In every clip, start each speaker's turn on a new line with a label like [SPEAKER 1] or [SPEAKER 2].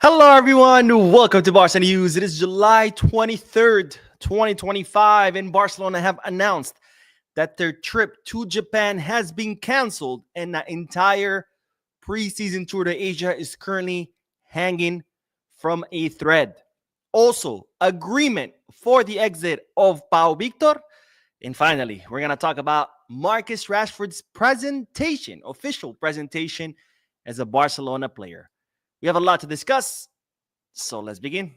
[SPEAKER 1] Hello, everyone. Welcome to Barca News. It is July 23rd, 2025, and Barcelona have announced that their trip to Japan has been canceled and the entire preseason tour to Asia is currently hanging from a thread. Also, agreement for the exit of Pau Victor. And finally, we're going to talk about Marcus Rashford's official presentation as a Barcelona player. We have a lot to discuss, so let's begin.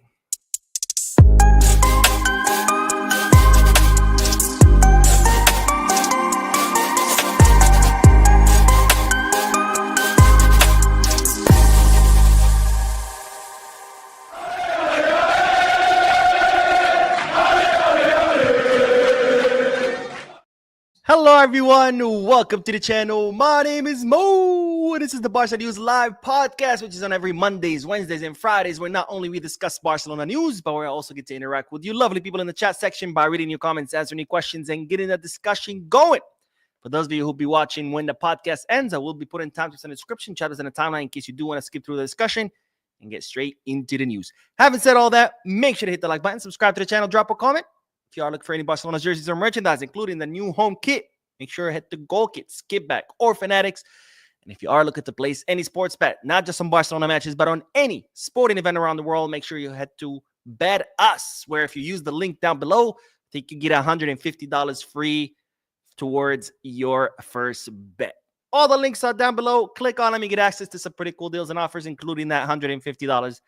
[SPEAKER 1] Hello, everyone. Welcome to the channel. My name is Mo. This is the Barca News Live podcast, which is on every Mondays, Wednesdays, and Fridays, where not only we discuss Barcelona news, but we also get to interact with you lovely people in the chat section by reading your comments, answering any questions, and getting the discussion going. For those of you who'll be watching when the podcast ends, I will be putting timestamps in the description, chapters in the timeline, in case you do want to skip through the discussion and get straight into the news. Having said all that, make sure to hit the like button, subscribe to the channel, drop a comment. If you are looking for any Barcelona jerseys or merchandise, including the new home kit, make sure to hit the goal kit, skip back, or fanatics. And if you are looking to place any sports bet, not just on Barcelona matches, but on any sporting event around the world, make sure you head to Bet Us, where if you use the link down below, I think you get $150 free towards your first bet. All the links are down below. Click on them. You get access to some pretty cool deals and offers, including that $150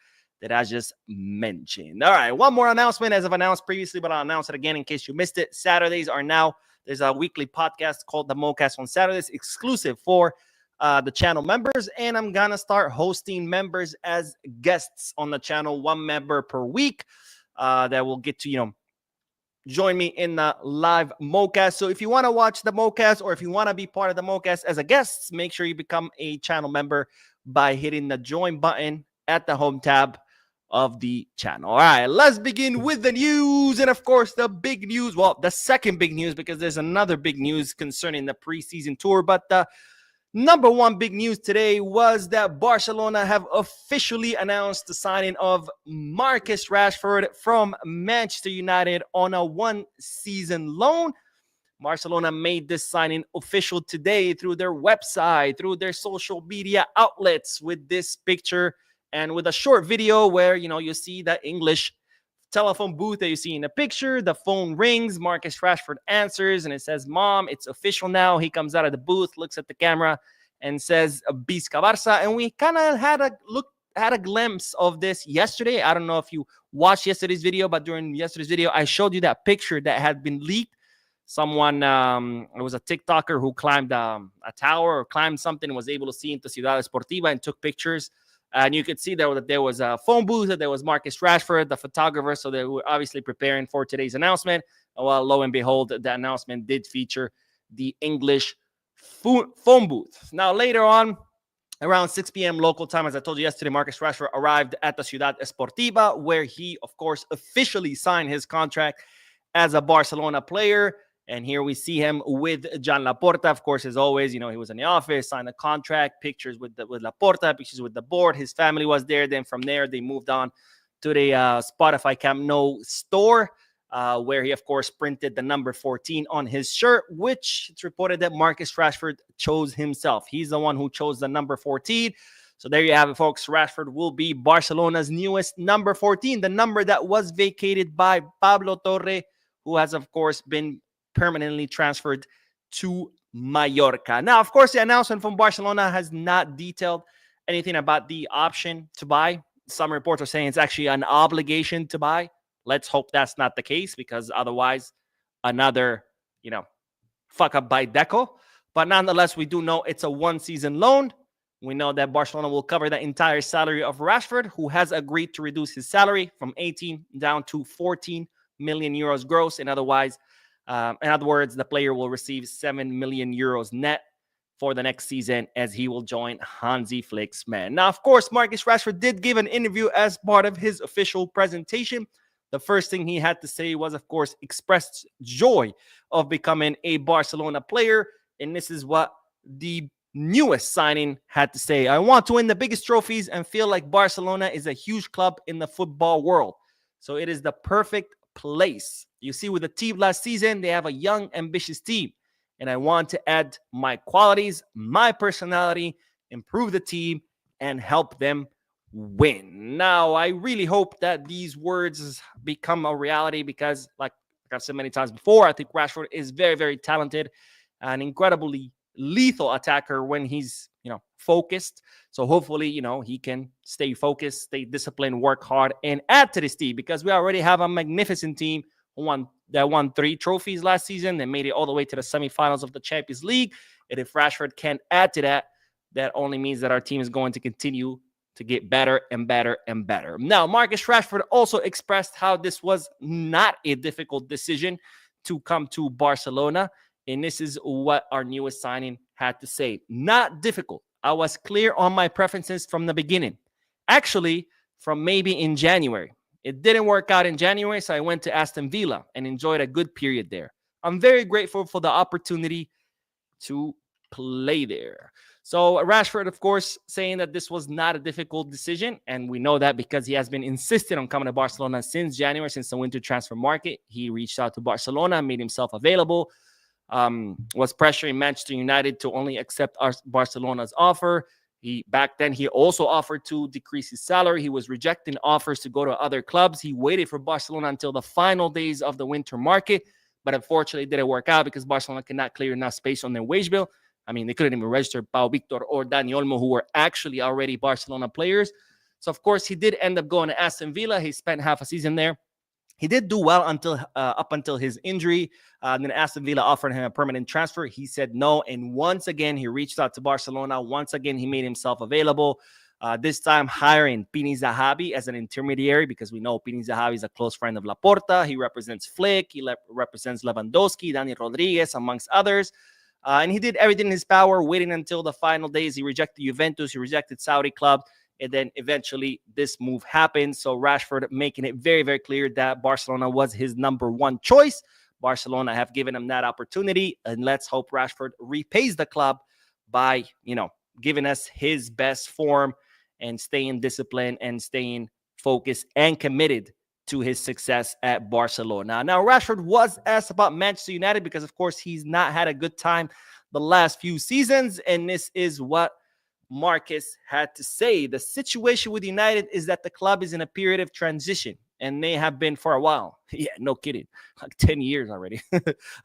[SPEAKER 1] that I just mentioned. All right, one more announcement as I've announced previously, but I'll announce it again in case you missed it. Saturdays are now, there's a weekly podcast called The Mocast on Saturdays, exclusive for the channel members, and I'm going to start hosting members as guests on the channel, one member per week that will get to, join me in the live Mocast. So if you want to watch the Mocast or if you want to be part of the Mocast as a guest, make sure you become a channel member by hitting the join button at the home tab of the channel. All right, let's begin with the news. And of course, the big news, well, the second big news, because there's another big news concerning the preseason tour. But the number one big news today was that Barcelona have officially announced the signing of Marcus Rashford from Manchester United on a one-season loan. Barcelona made this signing official today through their website, through their social media outlets, with this picture and with a short video where, you see that English telephone booth that you see in the picture. The phone rings, Marcus Rashford answers, and it says, "Mom, it's official now." He comes out of the booth, looks at the camera, and says, "Visca Barca." And we kind of had a glimpse of this yesterday. I don't know if you watched yesterday's video, but during yesterday's video, I showed you that picture that had been leaked. Someone, it was a TikToker who climbed a tower or climbed something and was able to see into Ciudad Esportiva and took pictures. And you could see there that there was a phone booth, that there was Marcus Rashford, the photographer. So they were obviously preparing for today's announcement. Well, lo and behold, the announcement did feature the English phone booth. Now, later on, around 6 p.m. local time, as I told you yesterday, Marcus Rashford arrived at the Ciudad Esportiva, where he, of course, officially signed his contract as a Barcelona player. And here we see him with Jan Laporta, of course, as always. He was in the office, signed a contract, pictures with Laporta, pictures with the board. His family was there. Then from there, they moved on to the Spotify Camp Nou store, where he, of course, printed the number 14 on his shirt, which it's reported that Marcus Rashford chose himself. He's the one who chose the number 14. So there you have it, folks. Rashford will be Barcelona's newest number 14, the number that was vacated by Pablo Torre, who has, of course, been permanently transferred to Mallorca. Now, of course, the announcement from Barcelona has not detailed anything about the option to buy. Some reports are saying it's actually an obligation to buy. Let's hope that's not the case, because otherwise another, fuck up by Deco. But nonetheless, we do know it's a one-season loan. We know that Barcelona will cover the entire salary of Rashford, who has agreed to reduce his salary from 18 down to 14 million euros gross. In other words, the player will receive 7 million euros net for the next season, as he will join Hansi Flick's men. Now, of course, Marcus Rashford did give an interview as part of his official presentation. The first thing he had to say was, of course, expressed joy of becoming a Barcelona player. And this is what the newest signing had to say, I want to win the biggest trophies and feel like Barcelona is a huge club in the football world. So it is the perfect place. You see, with the team last season, they have a young, ambitious team. And I want to add my qualities, my personality, improve the team, and help them win. Now, I really hope that these words become a reality because, like I've said many times before, I think Rashford is very, very talented, an incredibly lethal attacker when he's, focused. So hopefully, he can stay focused, stay disciplined, work hard, and add to this team because we already have a magnificent team that won 3 trophies last season. They made it all the way to the semifinals of the Champions League. And if Rashford can add to that, that only means that our team is going to continue to get better and better and better. Now, Marcus Rashford also expressed how this was not a difficult decision to come to Barcelona. And this is what our newest signing had to say. Not difficult. I was clear on my preferences from the beginning. Actually, from maybe in January. It didn't work out in January, so I went to Aston Villa and enjoyed a good period there. I'm very grateful for the opportunity to play there. So Rashford, of course, saying that this was not a difficult decision. And we know that because he has been insistent on coming to Barcelona since January, since the winter transfer market. He reached out to Barcelona, made himself available, was pressuring Manchester United to only accept Barcelona's offer. Back then, he also offered to decrease his salary. He was rejecting offers to go to other clubs. He waited for Barcelona until the final days of the winter market, but unfortunately, it didn't work out because Barcelona could not clear enough space on their wage bill. I mean, they couldn't even register Pau Victor or Dani Olmo, who were actually already Barcelona players. So, of course, he did end up going to Aston Villa. He spent half a season there. He did do well up until his injury. Then Aston Villa offered him a permanent transfer. He said no. And once again, he reached out to Barcelona. Once again, he made himself available. This time hiring Pini Zahavi as an intermediary because we know Pini Zahavi is a close friend of Laporta. He represents Flick. He represents Lewandowski, Dani Rodriguez, amongst others. And he did everything in his power, waiting until the final days. He rejected Juventus. He rejected Saudi club. And then eventually this move happened. So Rashford making it very, very clear that Barcelona was his number one choice. Barcelona have given him that opportunity. And let's hope Rashford repays the club by, giving us his best form and staying disciplined and staying focused and committed to his success at Barcelona. Now, Rashford was asked about Manchester United because, of course, he's not had a good time the last few seasons. And this is what Marcus had to say. The situation with United is that the club is in a period of transition, and they have been for a while. Yeah, no kidding. Like 10 years already.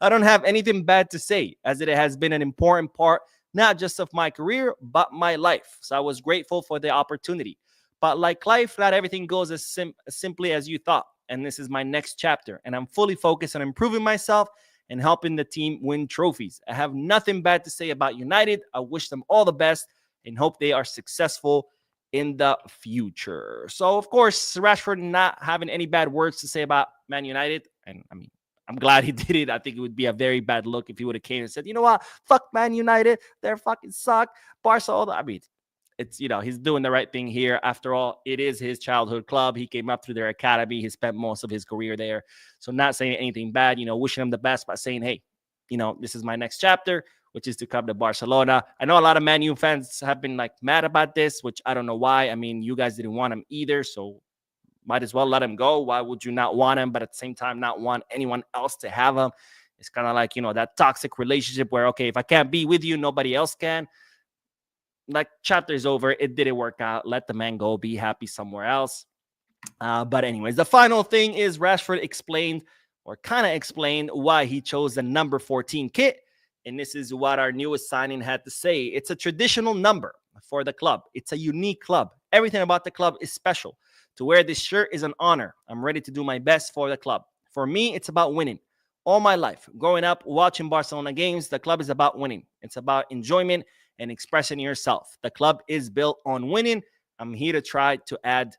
[SPEAKER 1] I don't have anything bad to say, as it has been an important part, not just of my career, but my life. So I was grateful for the opportunity. But like life, not everything goes as simply as you thought. And this is my next chapter. And I'm fully focused on improving myself and helping the team win trophies. I have nothing bad to say about United. I wish them all the best and hope they are successful in the future. So, of course, Rashford not having any bad words to say about Man United. And, I mean, I'm glad he did it. I think it would be a very bad look if he would have came and said, you know what, fuck Man United. They're fucking suck. Barca, I mean, it's, he's doing the right thing here. After all, it is his childhood club. He came up through their academy. He spent most of his career there. So not saying anything bad, wishing him the best, but saying, hey, this is my next chapter, which is to come to Barcelona. I know a lot of Man U fans have been mad about this, which I don't know why. I mean, you guys didn't want him either, so might as well let him go. Why would you not want him, but at the same time not want anyone else to have him? It's kind of like, that toxic relationship where, okay, if I can't be with you, nobody else can. Chapter is over. It didn't work out. Let the man go. Be happy somewhere else. But anyways, the final thing is Rashford explained why he chose the number 14 kit. And this is what our newest signing had to say. It's a traditional number for the club. It's a unique club. Everything about the club is special. To wear this shirt is an honor. I'm ready to do my best for the club. For me, it's about winning. All my life, growing up, watching Barcelona games, the club is about winning. It's about enjoyment and expressing yourself. The club is built on winning. I'm here to try to add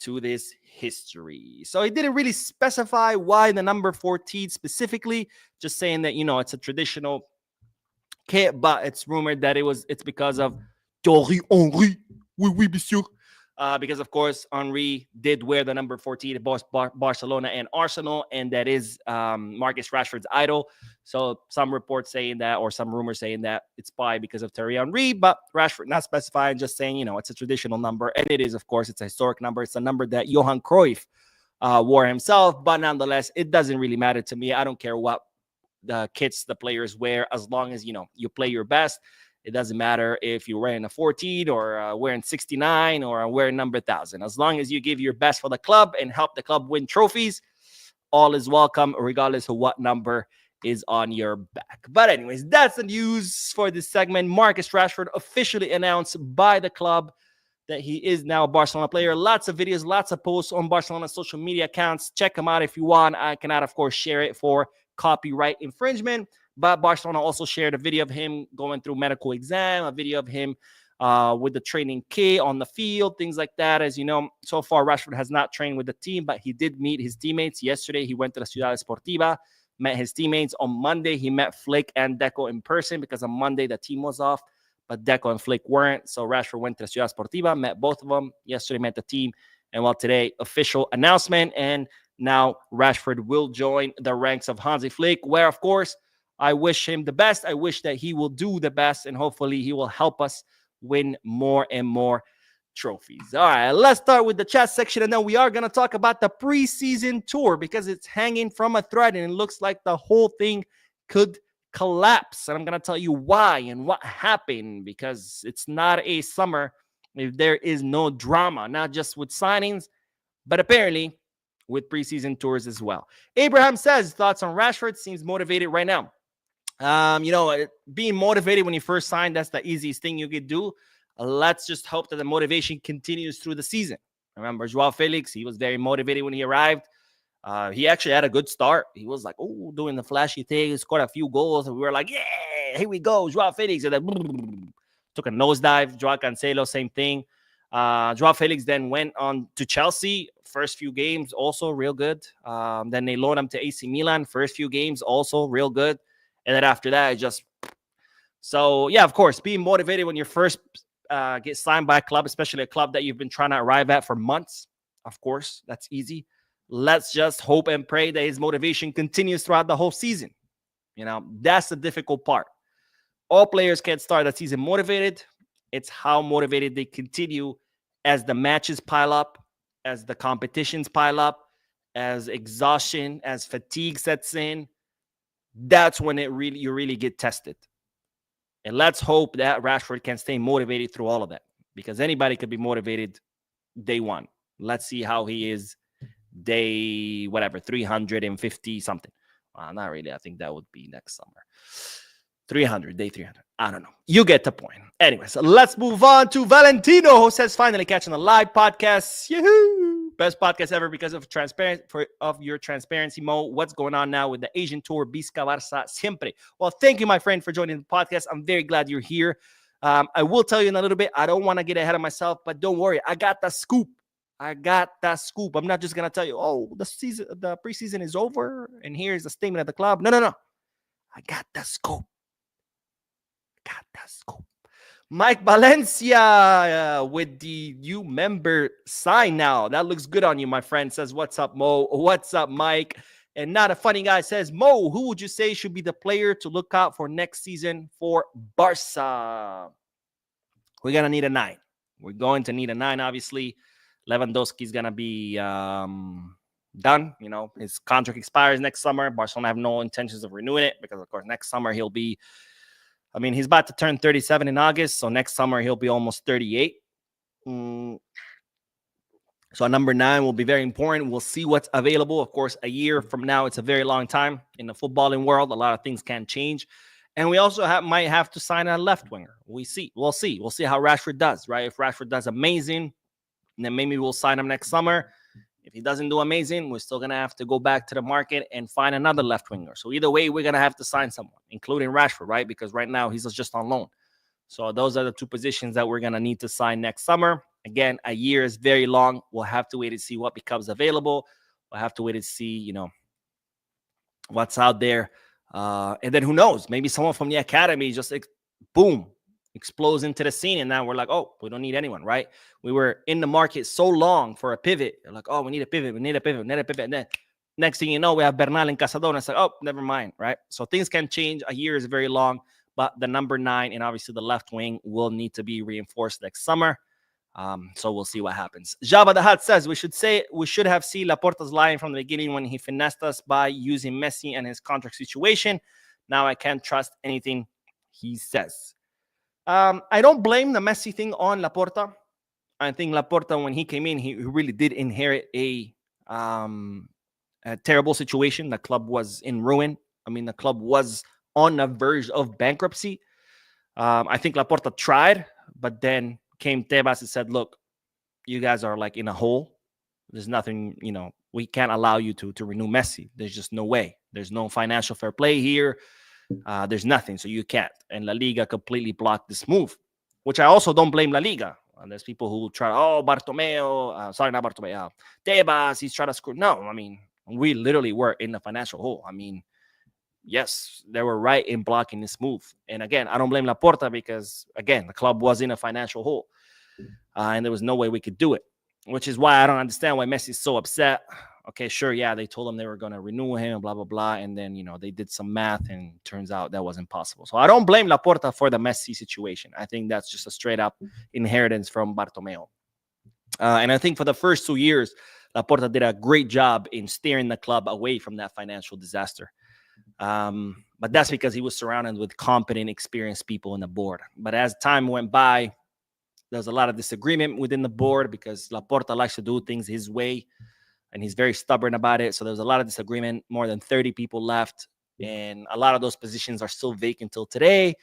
[SPEAKER 1] to this history. So he didn't really specify why the number 14 specifically, just saying that, it's a traditional kit, but it's rumored that it's because of Thierry Henry. Oui, oui, monsieur. because, of course, Henry did wear the number 14 at both Barcelona and Arsenal, and that is Marcus Rashford's idol. So some reports saying that, or some rumors saying that it's probably because of Thierry Henry, but Rashford not specifying, just saying, it's a traditional number, and it is, of course, it's a historic number. It's a number that Johan Cruyff wore himself, but nonetheless, it doesn't really matter to me. I don't care what the kits the players wear, as long as you play your best. It doesn't matter if you're wearing a 14 or wearing 69 or wearing number 1,000. As long as you give your best for the club and help the club win trophies, all is welcome, regardless of what number is on your back. But anyways, that's the news for this segment. Marcus Rashford officially announced by the club that he is now a Barcelona player. Lots of videos, lots of posts on Barcelona social media accounts. Check them out if you want. I cannot, of course, share it for copyright infringement. But Barcelona also shared a video of him going through medical exam, a video of him with the training kit on the field, things like that. As you know, so far, Rashford has not trained with the team, but he did meet his teammates. Yesterday, he went to the Ciudad Esportiva, met his teammates. On Monday, he met Flick and Deco in person because on Monday, the team was off, but Deco and Flick weren't. So Rashford went to the Ciudad Esportiva, met both of them. Yesterday, met the team. And well, today, official announcement. And now Rashford will join the ranks of Hansi Flick, where, of course, I wish him the best. I wish that he will do the best, and hopefully he will help us win more and more trophies. All right, let's start with the chat section, and then we are going to talk about the preseason tour because it's hanging from a thread, and it looks like the whole thing could collapse. And I'm going to tell you why and what happened, because it's not a summer if there is no drama, not just with signings, but apparently with preseason tours as well. Abraham says, thoughts on Rashford? Seems motivated right now. Being motivated when you first signed, that's the easiest thing you could do. Let's just hope that the motivation continues through the season. Remember, Joao Felix, he was very motivated when he arrived. He actually had a good start. He was like, doing the flashy thing, he scored a few goals, and we were like, yeah, here we go, Joao Felix. And then took a nosedive. Joao Cancelo, same thing. Joao Felix then went on to Chelsea. First few games, also real good. Then they loaned him to AC Milan. First few games, also real good. And then after that, yeah, of course, being motivated when you first get signed by a club, especially a club that you've been trying to arrive at for months. Of course, that's easy. Let's just hope and pray that his motivation continues throughout the whole season. That's the difficult part. All players can't start the season motivated. It's how motivated they continue as the matches pile up, as the competitions pile up, as exhaustion, as fatigue sets in. That's when you really get tested. And let's hope that Rashford can stay motivated through all of that, because anybody could be motivated day one. Let's see how he is day, 350 something. Not really. I think that would be next summer. Day 300. I don't know. You get the point. Anyways, let's move on to Valentino, who says, finally catching the live podcast. Yahoo! Best podcast ever because of your transparency, Mo. What's going on now with the Asian tour? Bisca Barça siempre. Well, thank you, my friend, for joining the podcast. I'm very glad you're here. I will tell you in a little bit. I don't want to get ahead of myself, but don't worry. I got the scoop. I'm not just going to tell you, the preseason is over, and here's the statement of the club. No. I got the scoop. Mike Valencia with the new member sign now. That looks good on you, my friend. Says, what's up, Mo? What's up, Mike? And Not a Funny Guy says, Mo, who would you say should be the player to look out for next season for Barca? We're going to need a 9. We're going to need a 9, obviously. Lewandowski's going to be done. His contract expires next summer. Barcelona have no intentions of renewing it because, of course, next summer he'll be... he's about to turn 37 in August, so next summer he'll be almost 38. So a number 9 will be very important. We'll see what's available. Of course, a year from now, it's a very long time in the footballing world. A lot of things can change. And we also might have to sign a left winger. We'll see. We'll see how Rashford does, right? If Rashford does amazing, then maybe we'll sign him next summer. If he doesn't do amazing, we're still going to have to go back to the market and find another left winger. So either way, we're going to have to sign someone, including Rashford, right? Because right now he's just on loan. So those are the 2 positions that we're going to need to sign next summer. Again, a year is very long. We'll have to wait and see what becomes available. We'll have to wait and see, what's out there. And then who knows? Maybe someone from the academy just boom, explodes into the scene, and now we're like, oh, we don't need anyone, right? We were in the market so long for a pivot. They're like, oh, we need a pivot, we need a pivot, we need a pivot. And then next thing you know, we have Bernal and Casadona. It's like, oh, never mind, right? So things can change. A year is very long, but the number 9 and obviously the left wing will need to be reinforced next summer. So we'll see what happens. Jabba the Hutt says we should have seen Laporta's line from the beginning when he finessed us by using Messi and his contract situation. Now I can't trust anything he says. I don't blame the Messi thing on Laporta. I think Laporta, when he came in, he really did inherit a terrible situation. The club was in ruin. I mean, the club was on the verge of bankruptcy. I think Laporta tried, but then came Tebas and said, look, you guys are like in a hole. There's nothing, we can't allow you to renew Messi. There's just no way. There's no financial fair play here. There's nothing, so you can't. And La Liga completely blocked this move, which I also don't blame La Liga. There's people who try, Tebas, he's trying to screw. No, I mean, we literally were in the financial hole. I mean, yes, they were right in blocking this move. And again, I don't blame Laporta because, again, the club was in a financial hole. And there was no way we could do it, which is why I don't understand why Messi's so upset. Okay, sure, yeah, they told him they were going to renew him, blah, blah, blah. And then, they did some math and turns out that wasn't possible. So I don't blame Laporta for the Messi situation. I think that's just a straight up inheritance from Bartomeu. And I think for the first 2 years, Laporta did a great job in steering the club away from that financial disaster. But that's because he was surrounded with competent, experienced people in the board. But as time went by, there was a lot of disagreement within the board because Laporta likes to do things his way, and he's very stubborn about it. So there was a lot of disagreement. More than 30 people left, and a lot of those positions are still vacant till today.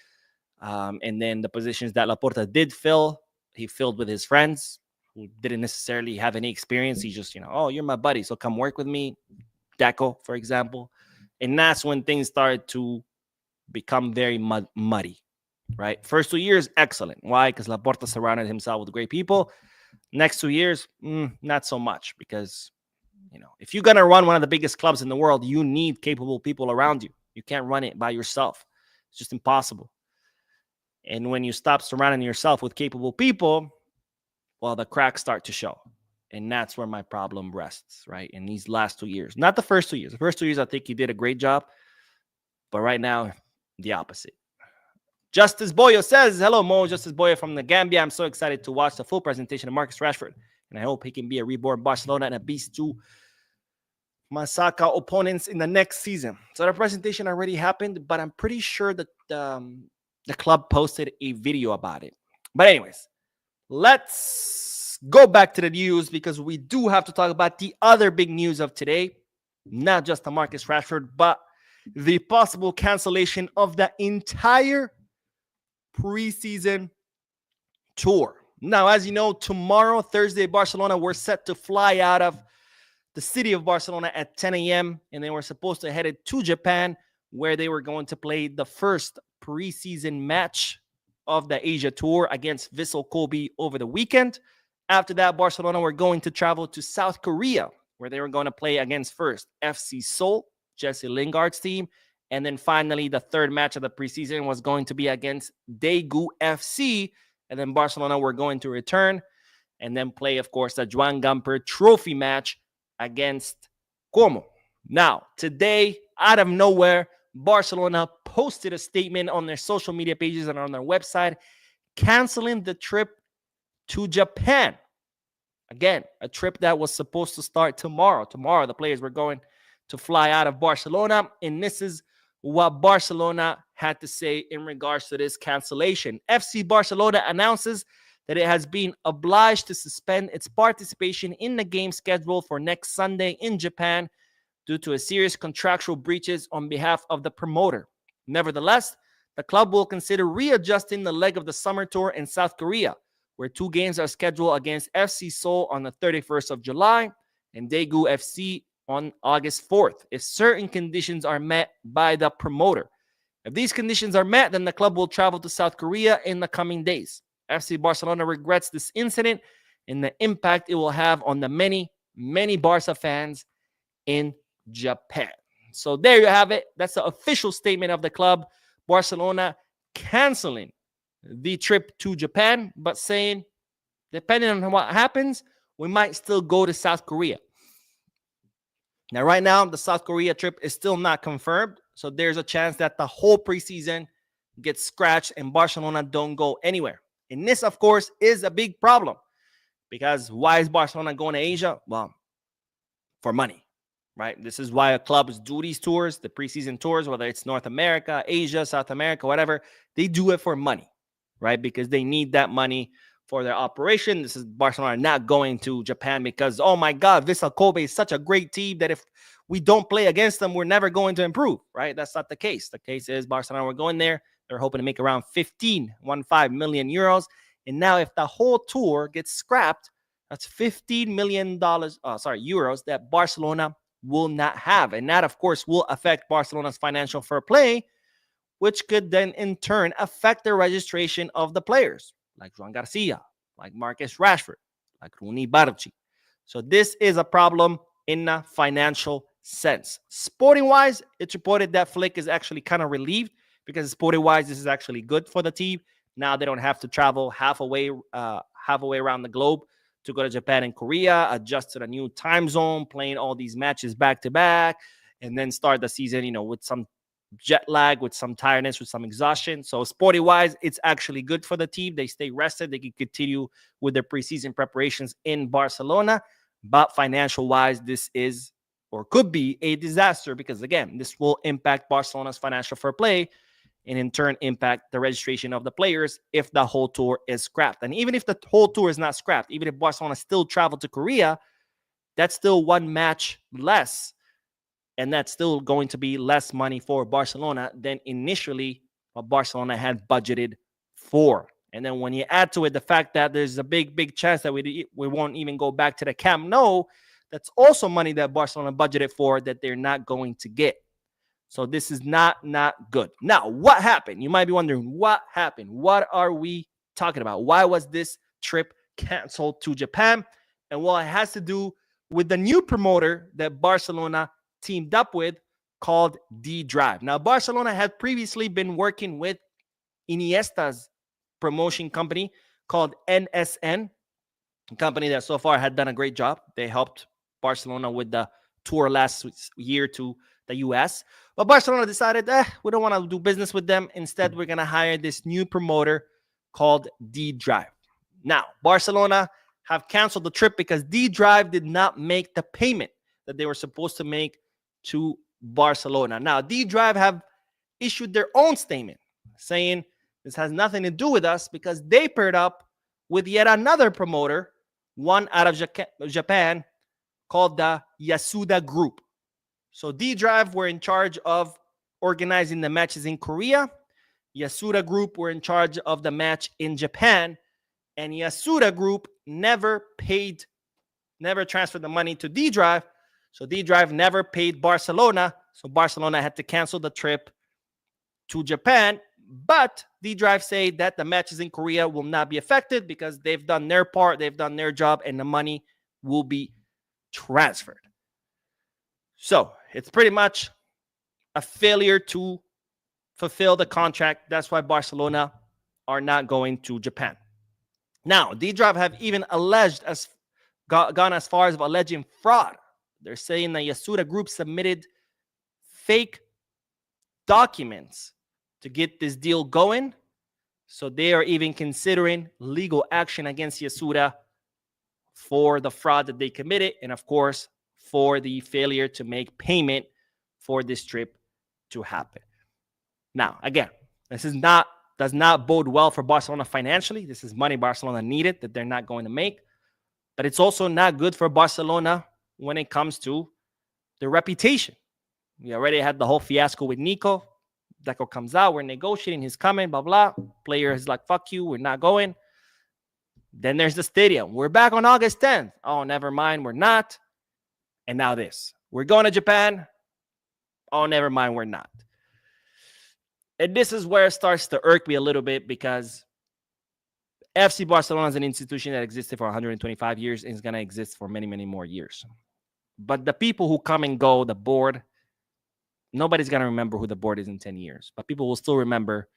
[SPEAKER 1] And then the positions that Laporta did fill, he filled with his friends who didn't necessarily have any experience. He just, oh, you're my buddy, so come work with me. Deco, for example. And that's when things started to become very muddy, right? First 2 years, excellent. Why? Because Laporta surrounded himself with great people. Next 2 years, not so much, because, if you're going to run one of the biggest clubs in the world, you need capable people around you. You can't run it by yourself. It's just impossible. And when you stop surrounding yourself with capable people, well, the cracks start to show. And that's where my problem rests, right? In these last 2 years. Not the first 2 years. The first 2 years, I think he did a great job. But right now, the opposite. Justice Boyo says, hello, Mo. Justice Boyo from the Gambia. I'm so excited to watch the full presentation of Marcus Rashford. And I hope he can be a reborn Barcelona and a beast to Masaka opponents in the next season. So the presentation already happened, but I'm pretty sure that the club posted a video about it. But anyways, let's go back to the news because we do have to talk about the other big news of today. Not just the Marcus Rashford, but the possible cancellation of the entire preseason tour. Now, as you know, tomorrow, Thursday, Barcelona were set to fly out of the city of Barcelona at 10 a.m. and they were supposed to head to Japan, where they were going to play the first preseason match of the Asia Tour against Vissel Kobe over the weekend. After that, Barcelona were going to travel to South Korea, where they were going to play against first FC Seoul, Jesse Lingard's team, and then finally the third match of the preseason was going to be against Daegu FC, and then Barcelona were going to return and then play, of course, the Joan Gamper Trophy match against Como. Now, today, out of nowhere, Barcelona posted a statement on their social media pages and on their website canceling the trip to Japan. Again, a trip that was supposed to start tomorrow. Tomorrow, the players were going to fly out of Barcelona, and this is what Barcelona had to say in regards to this cancellation. FC Barcelona announces that it has been obliged to suspend its participation in the game scheduled for next Sunday in Japan due to a serious contractual breaches on behalf of the promoter. Nevertheless, the club will consider readjusting the leg of the summer tour in South Korea, where 2 games are scheduled against FC Seoul on the 31st of July and Daegu FC on August 4th, if certain conditions are met by the promoter. If these conditions are met, then the club will travel to South Korea in the coming days. FC Barcelona regrets this incident and the impact it will have on the many, many Barca fans in Japan. So there you have it. That's the official statement of the club. Barcelona canceling the trip to Japan, but saying, depending on what happens, we might still go to South Korea. Now, right now, the South Korea trip is still not confirmed. So there's a chance that the whole preseason gets scratched and Barcelona don't go anywhere. And this, of course, is a big problem. Because why is Barcelona going to Asia? Well, for money, right? This is why clubs do these tours, the preseason tours, whether it's North America, Asia, South America, whatever. They do it for money, right? Because they need that money for their operation. This is Barcelona not going to Japan because, oh my God, Vissel Kobe is such a great team that if we don't play against them, we're never going to improve, right? That's not the case. The case is Barcelona, we're going there. They're hoping to make around 15 million euros. And now if the whole tour gets scrapped, that's $15 million, euros that Barcelona will not have. And that, of course, will affect Barcelona's financial fair play, which could then in turn affect the registration of the players, like Joan Garcia, like Marcus Rashford, like Rooney Barchi. So this is a problem in a financial sense. Sporting-wise, it's reported that Flick is actually kind of relieved because sporting-wise, this is actually good for the team. Now they don't have to travel halfway around the globe to go to Japan and Korea, adjust to the new time zone, playing all these matches back-to-back, and then start the season, with some jet lag, with some tiredness, with some exhaustion. So sporty-wise, it's actually good for the team. They stay rested. They can continue with their preseason preparations in Barcelona. But financial-wise, this is or could be a disaster because, again, this will impact Barcelona's financial fair play and in turn impact the registration of the players if the whole tour is scrapped. And even if the whole tour is not scrapped, even if Barcelona still traveled to Korea, that's still one match less. And that's still going to be less money for Barcelona than initially what Barcelona had budgeted for. And then when you add to it the fact that there's a big chance that we won't even go back to the Camp Nou, that's also money that Barcelona budgeted for that they're not going to get. So this is not good. Now, what happened? You might be wondering, what happened? What are we talking about? Why was this trip canceled to Japan? And well, it has to do with the new promoter that Barcelona teamed up with called D-Drive. Now, Barcelona had previously been working with Iniesta's promotion company called NSN, a company that so far had done a great job. They helped Barcelona with the tour last year to the US. But Barcelona decided, we don't want to do business with them. Instead, we're going to hire this new promoter called D-Drive. Now, Barcelona have canceled the trip because D-Drive did not make the payment that they were supposed to make to Barcelona. Now, D-Drive have issued their own statement saying this has nothing to do with us because they paired up with yet another promoter, one out of Japan, called the Yasuda Group. So D-Drive were in charge of organizing the matches in Korea. Yasuda Group were in charge of the match in Japan. And Yasuda Group never transferred the money to D-Drive. So D-Drive never paid Barcelona. So Barcelona had to cancel the trip to Japan. But D-Drive say that the matches in Korea will not be affected because they've done their part, they've done their job, and the money will be transferred. So it's pretty much a failure to fulfill the contract. That's why Barcelona are not going to Japan. Now, D-Drive have even gone as far as alleging fraud. They're saying the Yasuda Group submitted fake documents to get this deal going. So they are even considering legal action against Yasuda for the fraud that they committed and, of course, for the failure to make payment for this trip to happen. Now, again, this does not bode well for Barcelona financially. This is money Barcelona needed that they're not going to make. But it's also not good for Barcelona when it comes to their reputation. We already had the whole fiasco with Nico. Deco comes out, we're negotiating, he's coming, blah, blah. Player is like, fuck you, we're not going. Then there's the stadium. We're back on August 10th. Oh, never mind, we're not. And now this. We're going to Japan. Oh, never mind, we're not. And this is where it starts to irk me a little bit because FC Barcelona is an institution that existed for 125 years and is going to exist for many, many more years. But the people who come and go, the board, nobody's going to remember who the board is in 10 years. But people will still remember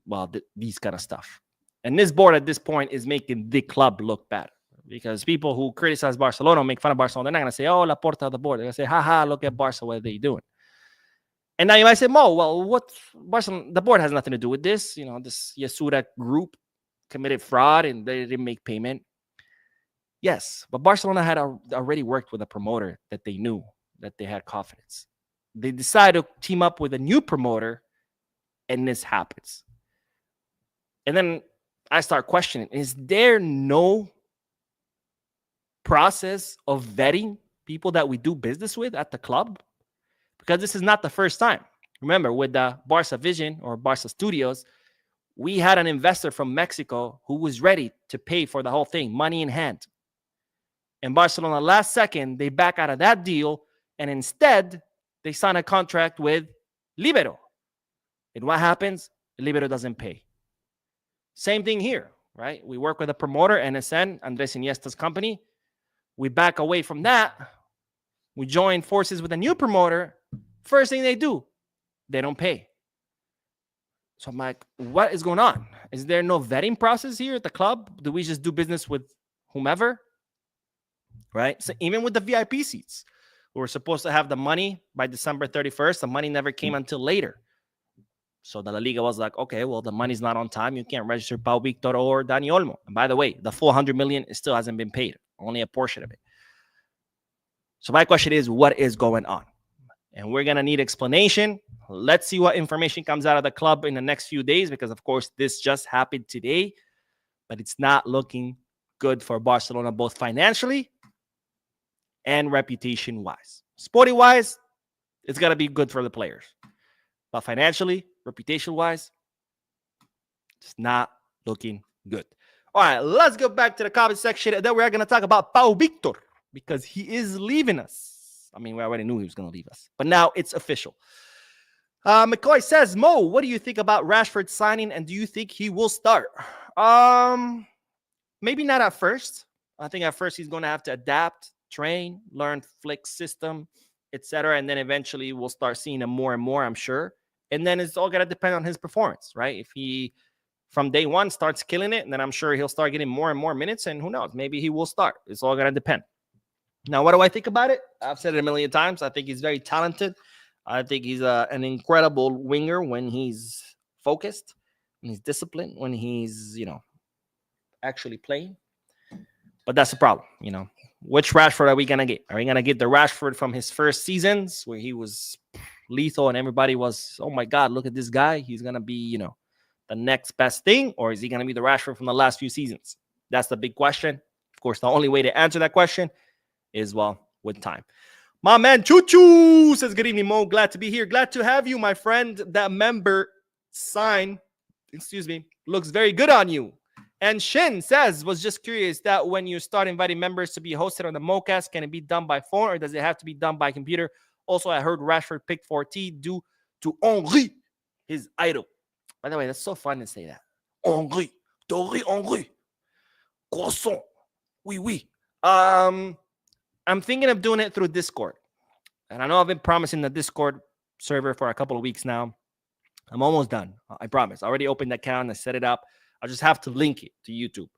[SPEAKER 1] well, these kind of stuff. And this board at this point is making the club look bad. Because people who criticize Barcelona, make fun of Barcelona, they're not going to say, oh, Laporta the board. They're going to say, haha, look at Barca, what are they doing? And now you might say, Mo, well, what Barcelona, the board has nothing to do with this. You know, this Yasura group committed fraud and they didn't make payment. Yes, but Barcelona had already worked with a promoter that they knew, that they had confidence. They decided to team up with a new promoter, and this happens. And then I start questioning, is there no process of vetting people that we do business with at the club? Because this is not the first time. Remember, with the Barca Vision or Barca Studios, we had an investor from Mexico who was ready to pay for the whole thing, money in hand. And Barcelona, last second, they back out of that deal, and instead, they sign a contract with Libero. And what happens? Libero doesn't pay. Same thing here, right? We work with a promoter, NSN, Andres Iniesta's company. We back away from that. We join forces with a new promoter. First thing they do, they don't pay. So I'm like, what is going on? Is there no vetting process here at the club? Do we just do business with whomever? Right? So even with the VIP seats, we were supposed to have the money by December 31st. The money never came until later. So the La Liga was like, okay, well, the money's not on time. You can't register Pau Victor or Dani Olmo. And by the way, the full 100 million still hasn't been paid. Only a portion of it. So my question is, what is going on? And we're going to need explanation. Let's see what information comes out of the club in the next few days, because, of course, this just happened today. But it's not looking good for Barcelona, both financially and reputation-wise. Sporty-wise, it's got to be good for the players. But financially, reputation-wise, it's not looking good. All right, let's go back to the comment section. And then we're going to talk about Pau Victor, because he is leaving us. I mean, we already knew he was going to leave us, but now it's official. McCoy says, Mo, what do you think about Rashford signing, and do you think he will start? Maybe not at first. I think at first he's going to have to adapt, train, learn Flick's system, etc. And then eventually we'll start seeing him more and more, I'm sure. And then it's all going to depend on his performance, right? If he, from day one, starts killing it, then I'm sure he'll start getting more and more minutes, and who knows, maybe he will start. It's all going to depend. Now, what do I think about it? I've said it a million times. I think he's very talented. I think he's an incredible winger when he's focused, when he's disciplined, when he's, actually playing. But that's the problem, Which Rashford are we going to get? Are we going to get the Rashford from his first seasons where he was lethal and everybody was, oh, my God, look at this guy. He's going to be, the next best thing? Or is he going to be the Rashford from the last few seasons? That's the big question. Of course, the only way to answer that question is, well, with time. My man Choo Choo says, good evening, Mo. Glad to be here. Glad to have you, my friend. That member sign, looks very good on you. And Shin says, was just curious that when you start inviting members to be hosted on the MoCast, can it be done by phone or does it have to be done by computer? Also, I heard Rashford picked 4T due to Henry, his idol. By the way, that's so fun to say that. Henry, Henry, croissant, oui. I'm thinking of doing it through Discord. And I know I've been promising the Discord server for a couple of weeks now. I'm almost done. I promise. I already opened the account. I set it up. I'll just have to link it to YouTube,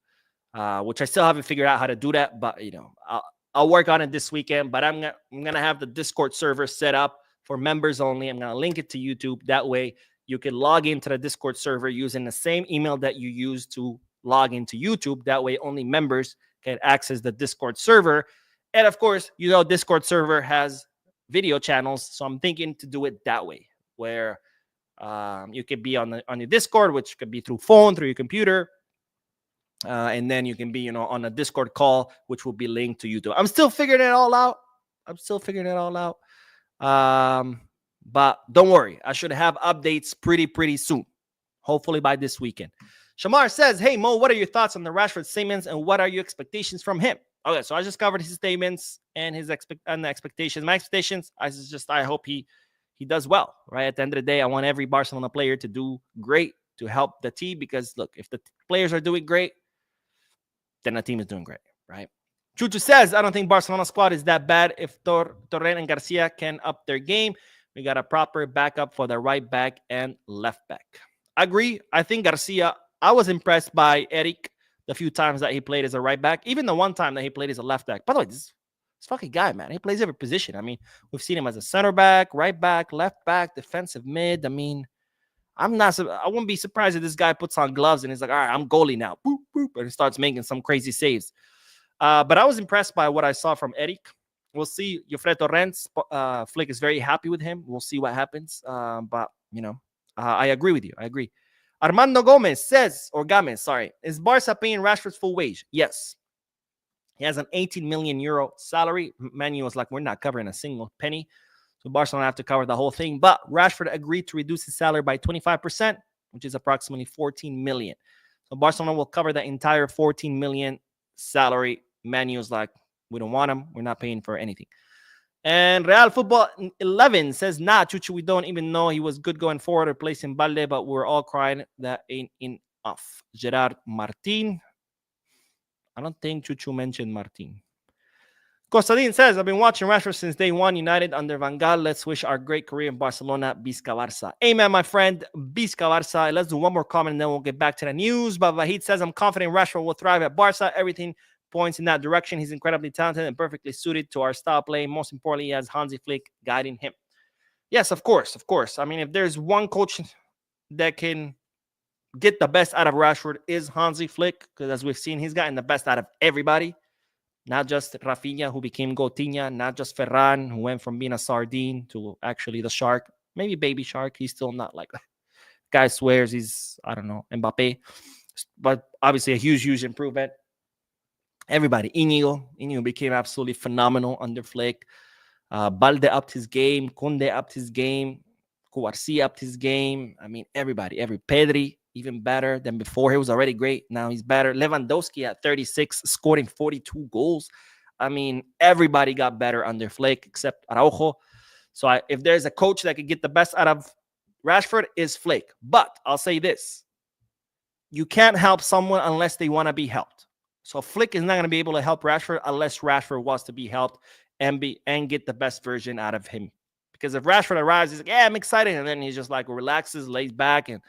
[SPEAKER 1] which I still haven't figured out how to do that. But, I'll work on it this weekend. But I'm gonna have the Discord server set up for members only. I'm going to link it to YouTube. That way you can log into the Discord server using the same email that you use to log into YouTube. That way only members can access the Discord server. And of course, Discord server has video channels. So I'm thinking to do it that way, where you could be on your Discord, which could be through phone, through your computer. And then you can be, on a Discord call, which will be linked to YouTube. I'm still figuring it all out. But don't worry. I should have updates pretty soon. Hopefully by this weekend. Shamar says, hey, Mo, what are your thoughts on the Rashford statements and what are your expectations from him? Okay, so I just covered his statements and the expectations. My expectations, I hope he does well, right? At the end of the day, I want every Barcelona player to do great to help the team because, look, if the players are doing great, then the team is doing great, right? Chuchu says, I don't think Barcelona squad is that bad. If Torren and Garcia can up their game, we got a proper backup for the right back and left back. I agree. I think Garcia, I was impressed by Eric the few times that he played as a right back, even the one time that he played as a left back. By the way, this fucking guy, man, he plays every position. I mean, we've seen him as a center back, right back, left back, defensive mid. I mean, I wouldn't be surprised if this guy puts on gloves and he's like, all right, I'm goalie now. Boop, boop, and he starts making some crazy saves. But I was impressed by what I saw from Eric. We'll see. Jofre Torrens, Flick is very happy with him. We'll see what happens. But, I agree with you. I agree. Armando Gomez says, or Gomez, sorry, is Barca paying Rashford's full wage? Yes. He has an 18 million euro salary. Manu was like, we're not covering a single penny. So Barcelona have to cover the whole thing. But Rashford agreed to reduce his salary by 25%, which is approximately 14 million. So Barcelona will cover the entire 14 million salary. Manu is like, we don't want him. We're not paying for anything. And Real Football 11 says, nah, Chuchu, we don't even know he was good going forward, replacing Balde, but we're all crying that ain't enough. Gerard Martin. I don't think Chuchu mentioned Martin. Costadin says, I've been watching Rashford since day one, United under Van Gaal. Let's wish our great career in Barcelona, Visca Barça. Amen, my friend, Visca Barça. Let's do one more comment and then we'll get back to the news. But Vahid says, I'm confident Rashford will thrive at Barca. Everything points in that direction. He's incredibly talented and perfectly suited to our style play. Most importantly, he has Hansi Flick guiding him. Yes, of course, of course. I mean, if there's one coach that can get the best out of Rashford is Hansi Flick, because as we've seen, he's gotten the best out of everybody. Not just Rafinha, who became Coutinho, not just Ferran, who went from being a sardine to actually the shark. Maybe baby shark. He's still not like that. Guy swears he's, I don't know, Mbappe. But obviously a huge, huge improvement. Everybody. Inigo became absolutely phenomenal under Flick. Balde upped his game. Kunde upped his game. Cubarsí upped his game. I mean, everybody. Pedri, even better than before. He was already great. Now he's better. Lewandowski at 36, scoring 42 goals. I mean, everybody got better under Flick except Araujo. So if there's a coach that could get the best out of Rashford, is Flick. But I'll say this. You can't help someone unless they want to be helped. So Flick is not going to be able to help Rashford unless Rashford wants to be helped and get the best version out of him. Because if Rashford arrives, he's like, yeah, I'm excited. And then he's just like relaxes, lays back, and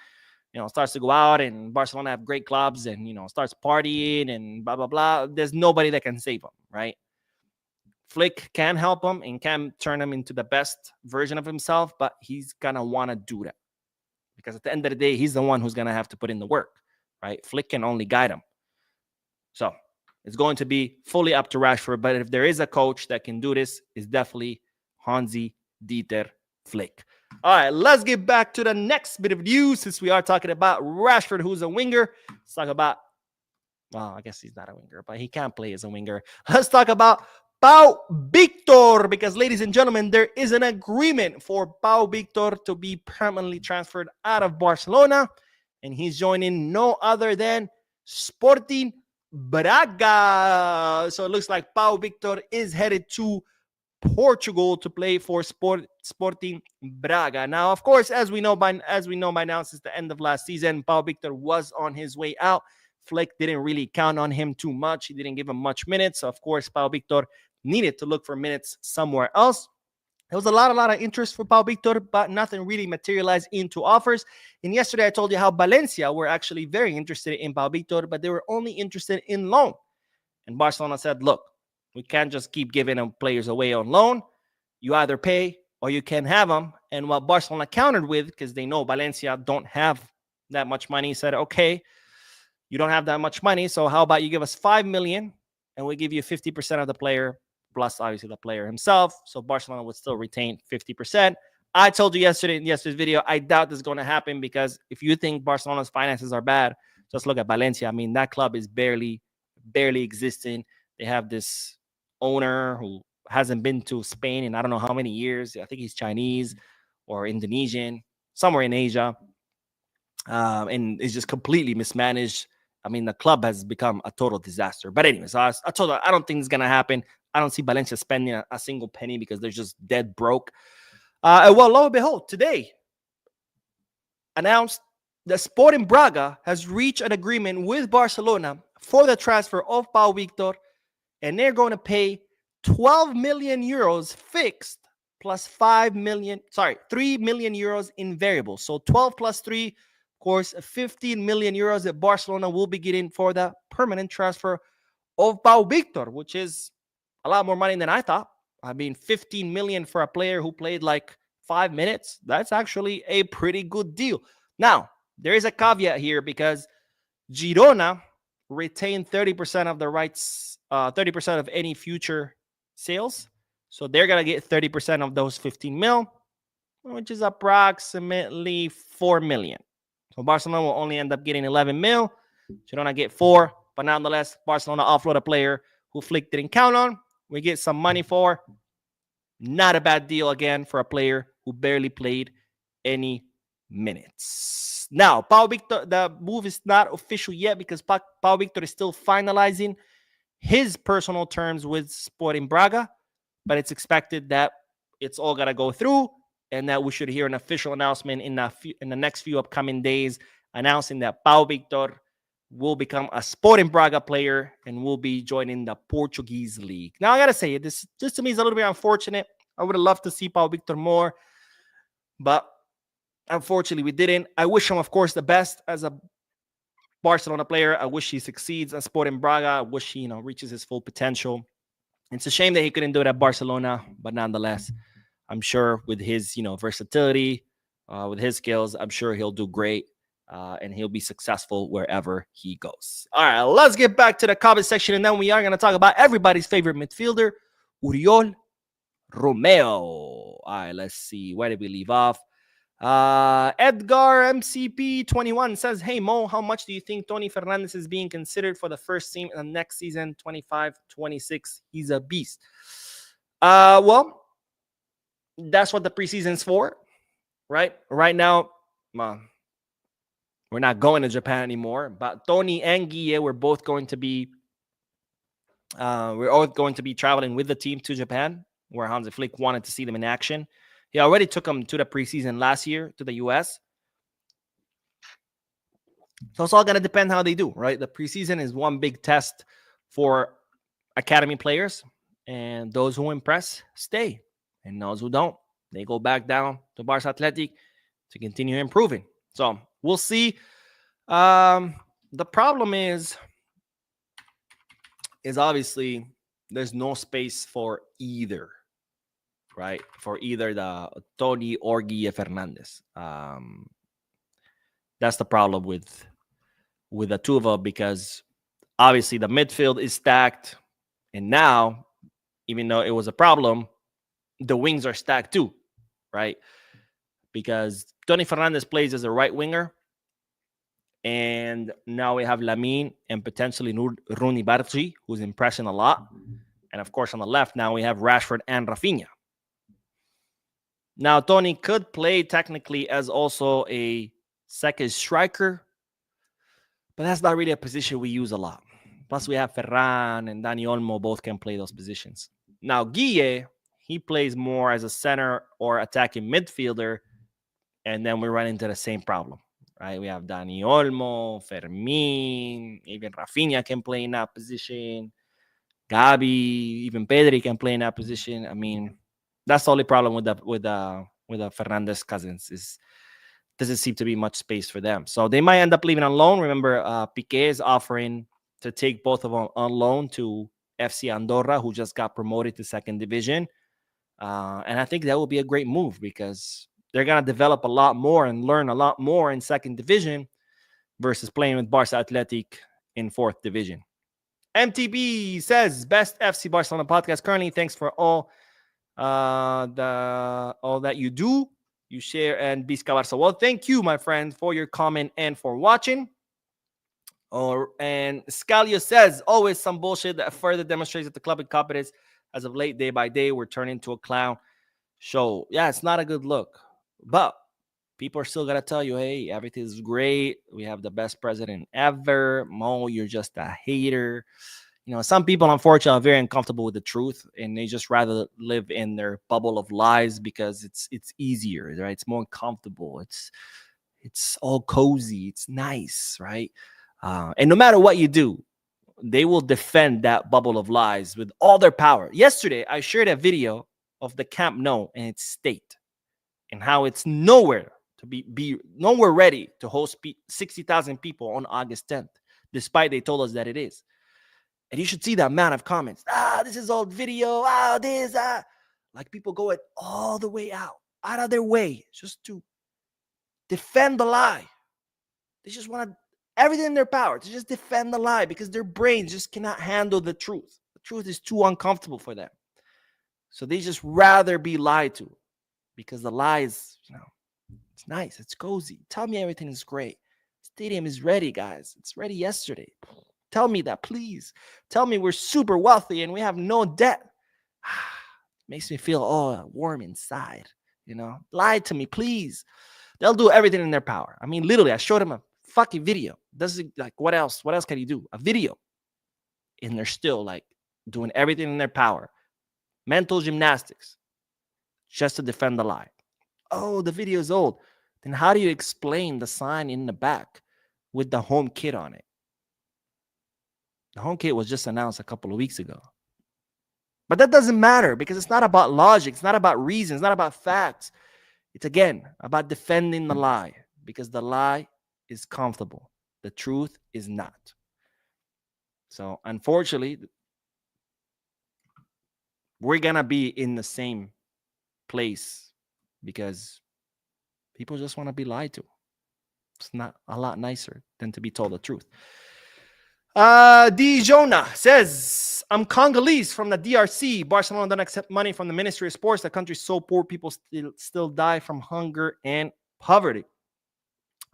[SPEAKER 1] starts to go out, and Barcelona have great clubs, and, starts partying and blah, blah, blah. There's nobody that can save him, right? Flick can help him and can turn him into the best version of himself, but he's going to want to do that. Because at the end of the day, he's the one who's going to have to put in the work, right? Flick can only guide him. So it's going to be fully up to Rashford, but if there is a coach that can do this, it's definitely Hansi Dieter Flick. All right, let's get back to the next bit of news since we are talking about Rashford, who's a winger. Let's talk about, well, I guess he's not a winger, but he can play as a winger. Let's talk about Pau Victor, because, ladies and gentlemen, there is an agreement for Pau Victor to be permanently transferred out of Barcelona, and he's joining no other than Sporting Braga. So it looks like Pau Victor is headed to Portugal to play for Sporting Braga. Now, of course, as we know by now, since the end of last season, Pau Victor was on his way out. Flick didn't really count on him too much. He didn't give him much minutes. So, of course, Pau Victor needed to look for minutes somewhere else. There was a lot of interest for Pau Victor, but nothing really materialized into offers. And yesterday, I told you how Valencia were actually very interested in Pau Victor, but they were only interested in loan. And Barcelona said, look, we can't just keep giving them players away on loan. You either pay or you can't have them. And what Barcelona countered with, because they know Valencia don't have that much money, said, okay, you don't have that much money, so how about you give us 5 million and we give you 50% of the player, plus obviously the player himself. So Barcelona would still retain 50%. I told you yesterday in yesterday's video, I doubt this is going to happen, because if you think Barcelona's finances are bad, just look at Valencia. I mean, that club is barely existing. They have this owner who hasn't been to Spain in I don't know how many years. I think he's Chinese or Indonesian, somewhere in Asia. And it's just completely mismanaged. I mean, the club has become a total disaster. But anyways, I told her I don't think it's going to happen. I don't see Valencia spending a single penny because they're just dead broke. Well, lo and behold, today announced that Sporting Braga has reached an agreement with Barcelona for the transfer of Pau Victor, and they're going to pay 12 million euros fixed plus 3 million euros in variable. So 12 plus 3 Of course, 15 million euros that Barcelona will be getting for the permanent transfer of Pau Victor, which is a lot more money than I thought. I mean, 15 million for a player who played like 5 minutes. That's actually a pretty good deal. Now, there is a caveat here because Girona retained 30% of the rights, 30% of any future sales. So they're going to get 30% of those 15 mil, which is approximately 4 million. So Barcelona will only end up getting 11 mil. Girona get 4. But nonetheless, Barcelona offload a player who Flick didn't count on. We get some money for. Not a bad deal again for a player who barely played any minutes. Now, Pau Victor, the move is not official yet because Pau Victor is still finalizing his personal terms with Sporting Braga, but it's expected that it's all going to go through and that we should hear an official announcement in the next few upcoming days announcing that Pau Victor will become a Sporting Braga player and will be joining the Portuguese league. Now, I got to say, this to me is a little bit unfortunate. I would have loved to see Pau Victor more, but unfortunately, we didn't. I wish him, of course, the best as a Barcelona player. I wish he succeeds at Sporting Braga. I wish he, reaches his full potential. It's a shame that he couldn't do it at Barcelona, but nonetheless, I'm sure with his, versatility, with his skills, I'm sure he'll do great. And he'll be successful wherever he goes. All right, let's get back to the comment section, and then we are going to talk about everybody's favorite midfielder, Oriol Romeu. All right, let's see. Where did we leave off? Edgar MCP21 says, hey, Mo, how much do you think Tony Fernandez is being considered for the first team in the next season, 25-26? He's a beast. Well, that's what the preseason's for, right? Right now, we're not going to Japan anymore, but Tony and Guille, we're both going to be traveling with the team to Japan, where Hansi Flick wanted to see them in action. He already took them to the preseason last year to the U.S. So it's all going to depend how they do, right? The preseason is one big test for academy players, and those who impress stay, and those who don't, they go back down to Barca Athletic to continue improving. So we'll see. The problem is obviously there's no space for either, right? For either the Tony or Guille Fernandez. That's the problem with the two of them, because obviously the midfield is stacked, and now, even though it was a problem, the wings are stacked too, right? Because Tony Fernandez plays as a right winger, and now we have Lamine and potentially Rooney Barchi, who's impressing a lot. And of course, on the left, now we have Rashford and Rafinha. Now, Tony could play technically as also a second striker, but that's not really a position we use a lot. Plus, we have Ferran and Dani Olmo, both can play those positions. Now, Guille, he plays more as a center or attacking midfielder, and then we run into the same problem, right? We have Dani Olmo, Fermin, even Rafinha can play in that position. Gabi, even Pedri can play in that position. I mean, that's the only problem with the Fernandez cousins is doesn't seem to be much space for them. So they might end up leaving on loan. Remember, Piqué is offering to take both of them on loan to FC Andorra, who just got promoted to second division. And I think that will be a great move because they're going to develop a lot more and learn a lot more in second division versus playing with Barca Athletic in fourth division. MTB says, best FC Barcelona podcast currently. Thanks for all that you do, you share, and Bisca Barca. Well, thank you, my friend, for your comment and for watching. And Scalio says, always some bullshit that further demonstrates that the club incompetence as of late, day by day, we're turning into a clown show. Yeah, it's not a good look, but people are still gonna tell you, hey, everything's great. We have the best president ever. Mo, you're just a hater. Some people, unfortunately, are very uncomfortable with the truth, and they just rather live in their bubble of lies because it's easier, right? It's more comfortable. It's all cozy. It's nice, right? And no matter what you do, they will defend that bubble of lies with all their power. Yesterday, I shared a video of the Camp Nou and its state and how it's nowhere to be nowhere ready to host 60,000 people on August 10th, despite they told us that it is. And you should see the amount of comments. This is old video. Like people go it all the way out of their way just to defend the lie. They just want to everything in their power to just defend the lie because their brains just cannot handle the truth. The truth is too uncomfortable for them. So they just rather be lied to because the lie is, it's nice. It's cozy. Tell me everything is great. Stadium is ready, guys. It's ready yesterday. Tell me that, please. Tell me we're super wealthy and we have no debt. Makes me feel warm inside. Lie to me, please. They'll do everything in their power. I mean, literally, I showed them a fucking video. What else? What else can you do? A video. And they're still like doing everything in their power. Mental gymnastics. Just to defend the lie. Oh, the video is old. Then how do you explain the sign in the back with the home kit on it? The home kit was just announced a couple of weeks ago. But that doesn't matter because it's not about logic. It's not about reason. It's not about facts. It's, again, about defending the lie because the lie is comfortable. The truth is not. So, unfortunately, we're going to be in the same place because people just want to be lied to. It's not a lot nicer than to be told the truth. D. Jonah says, I'm Congolese from the DRC. Barcelona don't accept money from the Ministry of Sports. The country's so poor, people still die from hunger and poverty.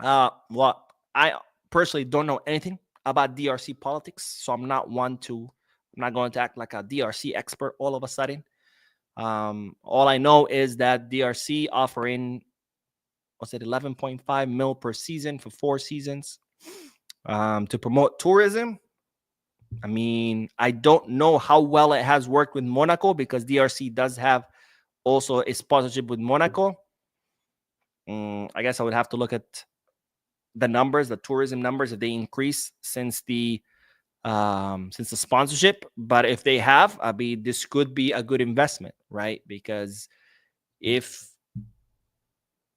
[SPEAKER 1] Well, I personally don't know anything about DRC politics, so I'm not going to act like a DRC expert all of a sudden. All I know is that DRC offering, 11.5 mil per season for 4 seasons. To promote tourism. I mean, I don't know how well it has worked with Monaco because DRC does have also a sponsorship with Monaco. I guess I would have to look at the numbers, the tourism numbers, if they increase since the sponsorship. But if they have, this could be a good investment, right? Because if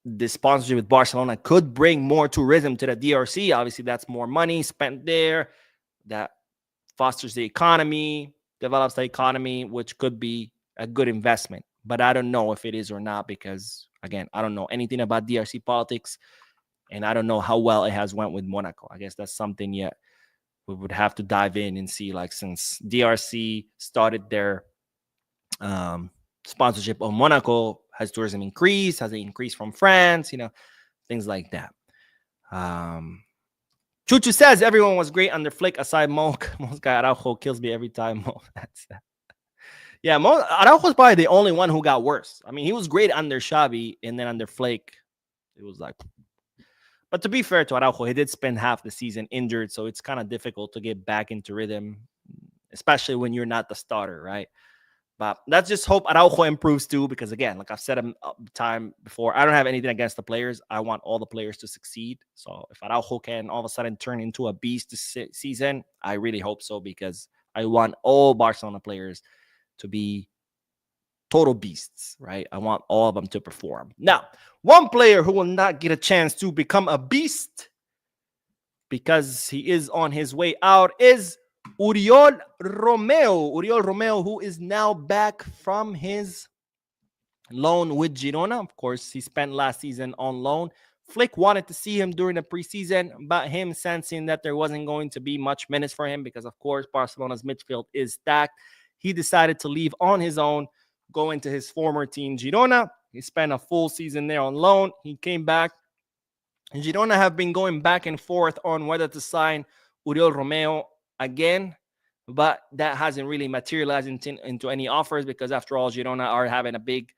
[SPEAKER 1] the sponsorship with Barcelona could bring more tourism to the DRC. Obviously, that's more money spent there. That fosters the economy, develops the economy, which could be a good investment. But I don't know if it is or not because, again, I don't know anything about DRC politics, and I don't know how well it has went with Monaco. I guess that's something yet we would have to dive in and see, like, since DRC started their sponsorship of Monaco, has tourism increased? Has it increased from France? Things like that. Chuchu says everyone was great under Flick aside Mo. Most guy Araujo kills me every time. Mo, that's that. Yeah, Araujo's probably the only one who got worse. I mean, he was great under Xavi, and then under Flick, it was like. But to be fair to Araujo, he did spend half the season injured, so it's kind of difficult to get back into rhythm, especially when you're not the starter, right? But let's just hope Araujo improves too, because again, like I've said a time before, I don't have anything against the players. I want all the players to succeed. So if Araujo can all of a sudden turn into a beast this season, I really hope so, because I want all Barcelona players to be total beasts, right? I want all of them to perform. Now, one player who will not get a chance to become a beast because he is on his way out is Oriol Romeu. Oriol Romeu, who is now back from his loan with Girona. Of course, he spent last season on loan. Flick wanted to see him during the preseason, but him sensing that there wasn't going to be much minutes for him because, of course, Barcelona's midfield is stacked, he decided to leave on his own, go into his former team, Girona. He spent a full season there on loan. He came back. And Girona have been going back and forth on whether to sign Oriol Romeu again, but that hasn't really materialized into any offers because, after all, Girona are having a big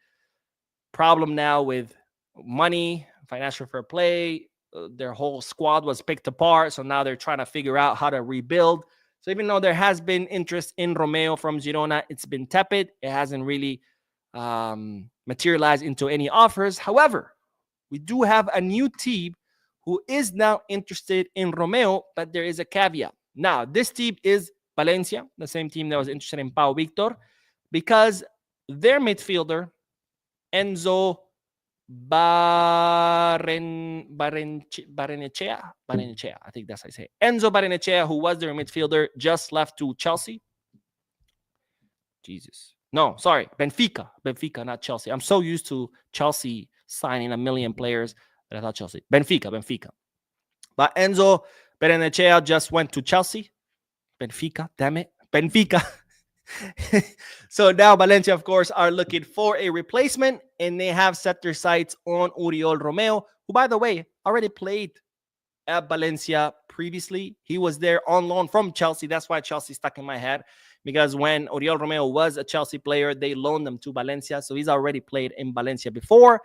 [SPEAKER 1] problem now with money, financial fair play. Their whole squad was picked apart, so now they're trying to figure out how to rebuild. So even though there has been interest in Romeu from Girona, it's been tepid. It hasn't really materialized into any offers. However, we do have a new team who is now interested in Romeu, but there is a caveat. Now, this team is Valencia, the same team that was interested in Pau Victor, because their midfielder, Enzo Barrenechea. I think that's how I say it. Enzo Barrenechea, who was their midfielder, just left to Chelsea. Jesus. No, sorry. Benfica, not Chelsea. I'm so used to Chelsea signing a million players that I thought Chelsea. Benfica. But Enzo Barrenechea just went to Chelsea. Benfica, damn it. Benfica. So now Valencia, of course, are looking for a replacement, and they have set their sights on Oriol Romeu, who, by the way, already played at Valencia previously. He was there on loan from Chelsea. That's why Chelsea stuck in my head, because when Oriol Romeu was a Chelsea player, they loaned him to Valencia. So he's already played in Valencia before.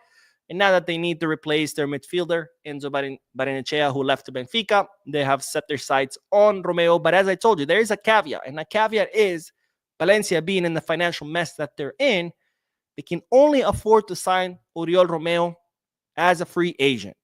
[SPEAKER 1] And now that they need to replace their midfielder, Enzo Barrenechea, who left to Benfica, they have set their sights on Romeu. But as I told you, there is a caveat. And the caveat is Valencia being in the financial mess that they're in, they can only afford to sign Oriol Romeu as a free agent.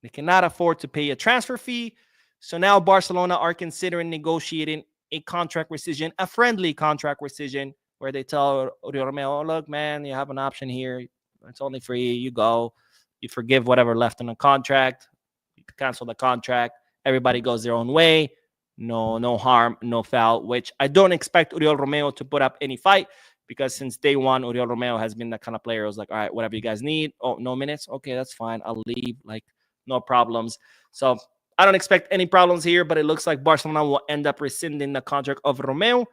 [SPEAKER 1] They cannot afford to pay a transfer fee. So now Barcelona are considering negotiating a contract rescission, a friendly contract rescission, where they tell Oriol Romeu, oh, look, man, you have an option here. It's only free. You go. You forgive whatever left in the contract. You cancel the contract. Everybody goes their own way. No harm, no foul, which I don't expect Oriol Romeu to put up any fight, because since day one, Oriol Romeu has been that kind of player who's like, all right, whatever you guys need. Oh, no minutes? Okay, that's fine. I'll leave. Like, no problems. So I don't expect any problems here, but it looks like Barcelona will end up rescinding the contract of Romeu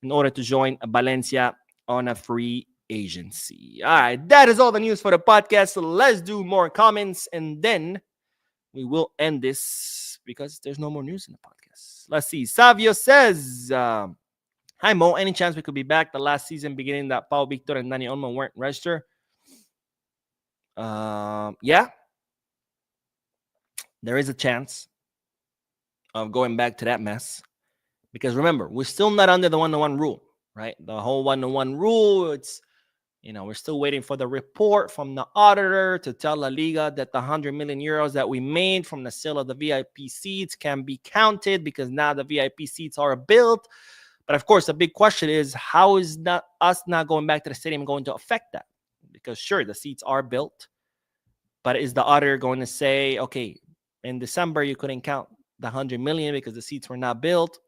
[SPEAKER 1] in order to join Valencia on a free agency. All right, that is all the news for the podcast. So let's do more comments, and then we will end this because there's no more news in the podcast. Let's see. Savio says, hi, Mo. Any chance we could be back the last season beginning that Pau Victor and Dani Olmo weren't registered? Yeah. There is a chance of going back to that mess. Because remember, we're still not under the 1-to-1 rule, right? The whole 1-to-1 rule, it's, we're still waiting for the report from the auditor to tell La Liga that the 100 million euros that we made from the sale of the VIP seats can be counted, because now the VIP seats are built. But of course, the big question is, how is us not going back to the stadium going to affect that? Because sure, the seats are built, but is the auditor going to say, okay, in December you couldn't count the 100 million because the seats were not built?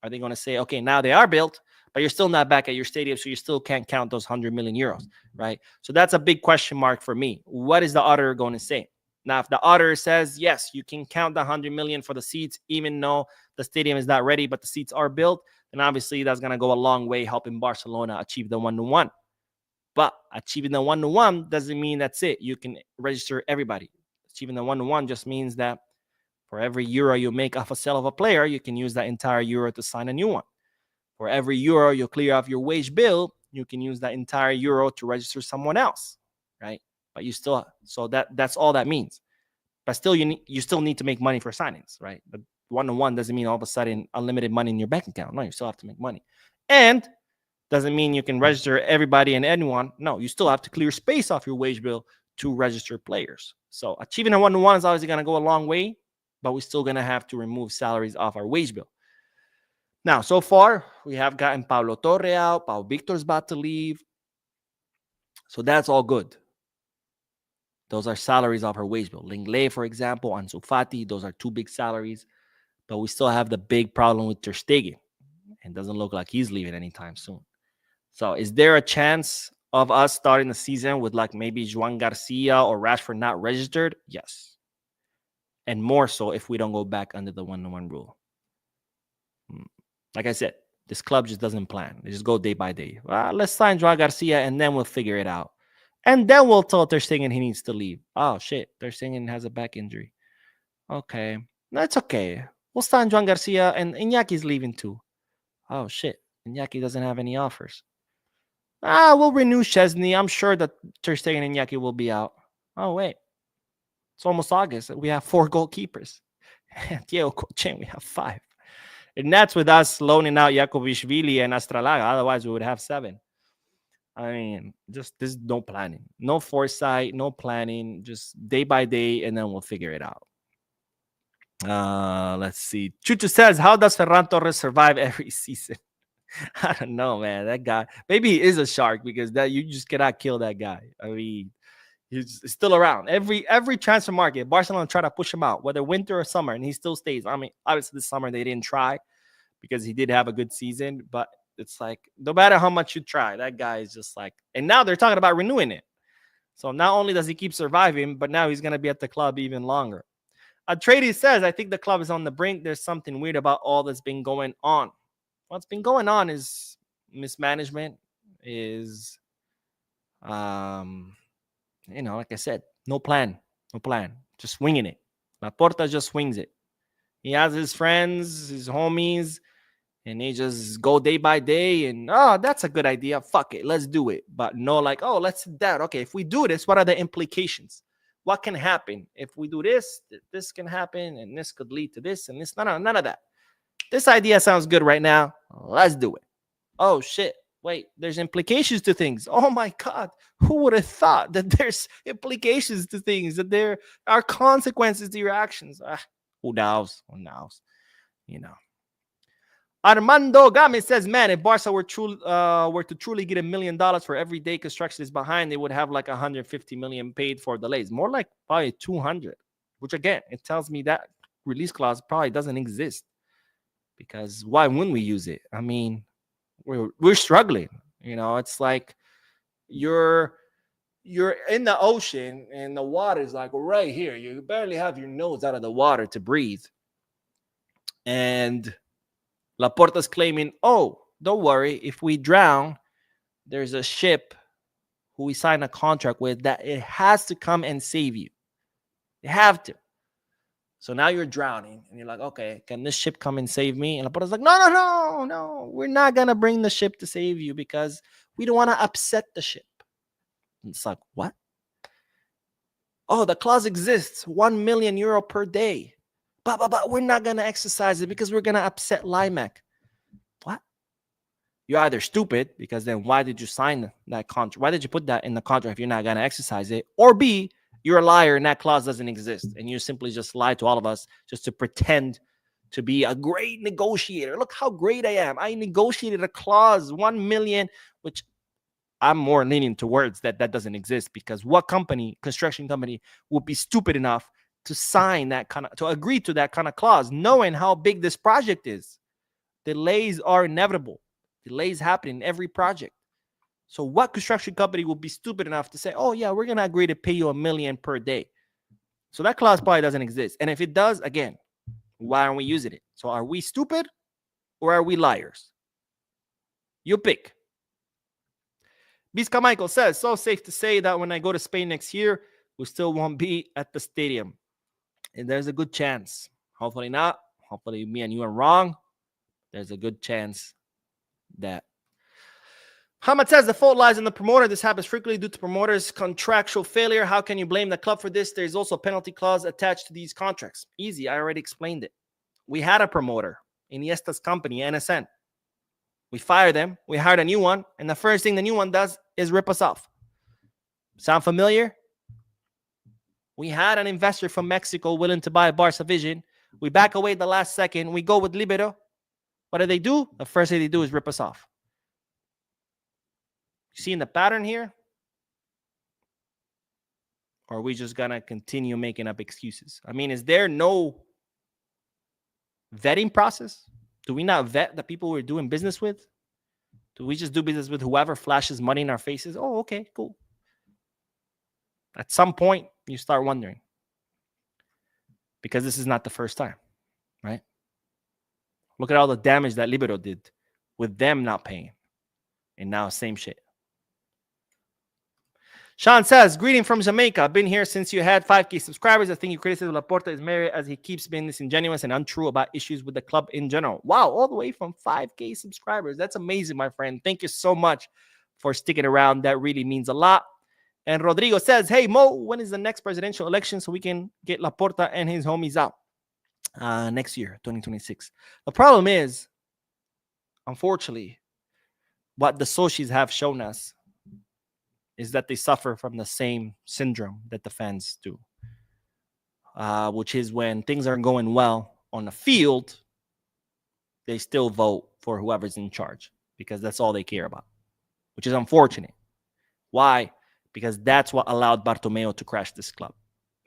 [SPEAKER 1] Are they going to say, okay, now they are built, but you're still not back at your stadium, so you still can't count those 100 million euros, right? So that's a big question mark for me. What is the auditor going to say? Now, if the auditor says, yes, you can count the 100 million for the seats, even though the stadium is not ready, but the seats are built, then obviously that's going to go a long way helping Barcelona achieve the 1-to-1. But achieving the 1-to-1 doesn't mean that's it. You can register everybody. Achieving the 1-to-1 just means that for every euro you make off a sale of a player, you can use that entire euro to sign a new one. For every euro you clear off your wage bill, you can use that entire euro to register someone else, right? But you still, so that's all that means. But still, you still need to make money for signings, right? But 1-to-1 doesn't mean all of a sudden unlimited money in your bank account. No, you still have to make money. And doesn't mean you can register everybody and anyone. No, you still have to clear space off your wage bill to register players. So achieving a 1-to-1 is obviously going to go a long way, but we're still going to have to remove salaries off our wage bill. Now, so far, we have gotten Pablo Torre out. Pau Victor's about to leave. So that's all good. Those are salaries off our wage bill. Lenglet, for example, Ansu Fati, those are two big salaries. But we still have the big problem with Ter Stegen. And doesn't look like he's leaving anytime soon. So is there a chance of us starting the season with like maybe Joan Garcia or Rashford not registered? Yes. And more so if we don't go back under the 1-to-1 rule. Like I said, this club just doesn't plan. They just go day by day. Well, let's sign Joao Garcia and then we'll figure it out. And then we'll tell Ter Stegen he needs to leave. Oh, shit. Ter Stegen has a back injury. Okay. That's okay. We'll sign Joao Garcia and Iñaki's leaving too. Oh, shit. Iñaki doesn't have any offers. We'll renew Chesney. I'm sure that Ter Stegen and Iñaki will be out. Oh, wait. It's almost August. We have 4 goalkeepers. Diego Cochen, we have 5. And that's with us loaning out Jakobishvili and Astralaga. Otherwise, we would have 7. I mean, just this is no planning. No foresight, no planning. Just day by day, and then we'll figure it out. Let's see. Chuchu says, how does Ferran Torres survive every season? I don't know, man. That guy, maybe he is a shark because that you just cannot kill that guy. I mean, He's still around. Every transfer market, Barcelona try to push him out, whether winter or summer, and he still stays. I mean, obviously this summer they didn't try because he did have a good season, but it's like no matter how much you try, that guy is just like. And now they're talking about renewing it. So not only does he keep surviving, but now he's gonna be at the club even longer. Atreides says, I think the club is on the brink. There's something weird about all that's been going on. What's been going on is mismanagement, is like I said, no plan, just swinging it. Laporta just swings it. He has his friends, his homies, and they just go day by day. And that's a good idea. Fuck it, let's do it. But no, like, let's do that. Okay, if we do this, what are the implications? What can happen if we do this? This can happen, and this could lead to this and this. None of that. This idea sounds good right now. Let's do it. Oh shit. Wait, there's implications to things. Oh my God. Who would have thought that there's implications to things, that there are consequences to your actions? Who knows? You know. Armando Gomez says, man, if Barca were to truly get $1 million for every day construction is behind, they would have like 150 million paid for delays. More like probably 200, which again, it tells me that release clause probably doesn't exist. Because why wouldn't we use it? I mean, we're struggling. It's like you're in the ocean and the water is like right here. You barely have your nose out of the water to breathe. And Laporta's claiming, don't worry, if we drown, there's a ship who we sign a contract with that it has to come and save you. They have to. So now you're drowning and you're like, okay, can this ship come and save me? And Laporta's like, no, we're not going to bring the ship to save you because we don't want to upset the ship. And it's like, what? Oh, the clause exists, €1 million per day. But we're not going to exercise it because we're going to upset Limac. What? You're either stupid, because then why did you sign that contract? Why did you put that in the contract if you're not going to exercise it? Or B, you're a liar and that clause doesn't exist. And you simply just lied to all of us just to pretend to be a great negotiator. Look how great I am. I negotiated a clause, 1 million, which I'm more leaning towards that doesn't exist, because what construction company would be stupid enough to sign to agree to that kind of clause, knowing how big this project is? Delays are inevitable. Delays happen in every project. So what construction company will be stupid enough to say, oh, yeah, we're going to agree to pay you $1 million per day? So that clause probably doesn't exist. And if it does, again, why aren't we using it? So are we stupid or are we liars? You pick. Bisca Michael says, so safe to say that when I go to Spain next year, we still won't be at the stadium. And there's a good chance. Hopefully not. Hopefully me and you are wrong. There's a good chance that. Hamad says the fault lies in the promoter. This happens frequently due to promoters' contractual failure. How can you blame the club for this? There's also a penalty clause attached to these contracts. Easy. I already explained it. We had a promoter, Iniesta's company, NSN. We fired them. We hired a new one. And the first thing the new one does is rip us off. Sound familiar? We had an investor from Mexico willing to buy Barca Vision. We back away the last second. We go with Libero. What do they do? The first thing they do is rip us off. Seeing the pattern here? Or are we just going to continue making up excuses? I mean, is there no vetting process? Do we not vet the people we're doing business with? Do we just do business with whoever flashes money in our faces? Oh, okay, cool. At some point, you start wondering. Because this is not the first time, right? Look at all the damage that Libero did with them not paying. And now, same shit. Sean says, greeting from Jamaica. I've been here since you had 5K subscribers. I think your criticism of Laporta is merit as he keeps being disingenuous and untrue about issues with the club in general. Wow, all the way from 5K subscribers. That's amazing, my friend. Thank you so much for sticking around. That really means a lot. And Rodrigo says, hey, Mo, when is the next presidential election so we can get Laporta and his homies out? Next year, 2026. The problem is, unfortunately, what the socios have shown us is that they suffer from the same syndrome that the fans do, which is when things aren't going well on the field, they still vote for whoever's in charge because that's all they care about, which is unfortunate. Why? because that's what allowed Bartomeu to crash this club.